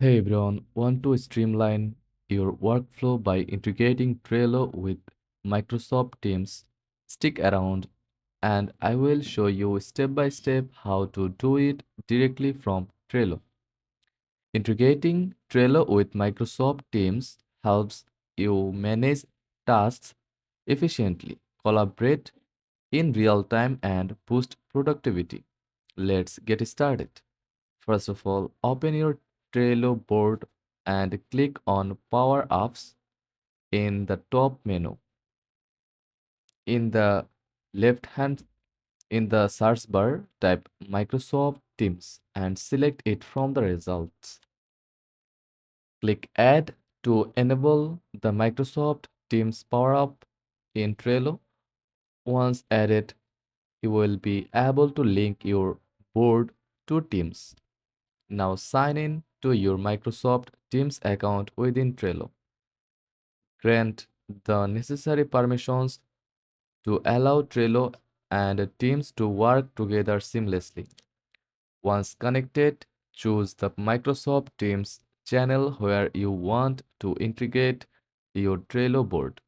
Hey everyone, want to streamline your workflow by integrating Trello with Microsoft Teams? Stick around and I will show you step by step how to do it directly from Trello. Integrating Trello with Microsoft Teams helps you manage tasks efficiently, collaborate in real time, and boost productivity. Let's get started. First of all, open your Trello board and click on Power Apps in the top menu. In the left hand in the search bar, type Microsoft Teams and select it from the results. Click Add to enable the Microsoft Teams Power Up in Trello. Once added, you will be able to link your board to Teams. Now sign in to your Microsoft Teams account within Trello. Grant the necessary permissions to allow Trello and Teams to work together seamlessly. Once connected, choose the Microsoft Teams channel where you want to integrate your Trello board.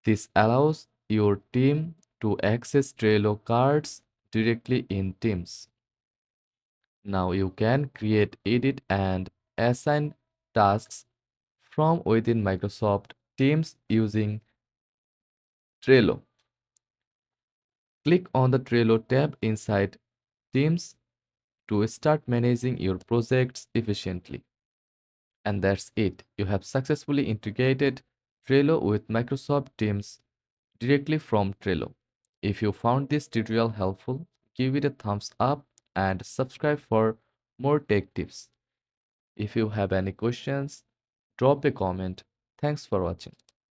This allows your team to access Trello cards directly in Teams. Now you can create, edit, and assign tasks from within Microsoft Teams using Trello. Click on the Trello tab inside Teams to start managing your projects efficiently. And that's it. You have successfully integrated Trello with Microsoft Teams directly from Trello. If you found this tutorial helpful, give it a thumbs up and subscribe for more tech tips. If you have any questions, drop a comment. Thanks for watching.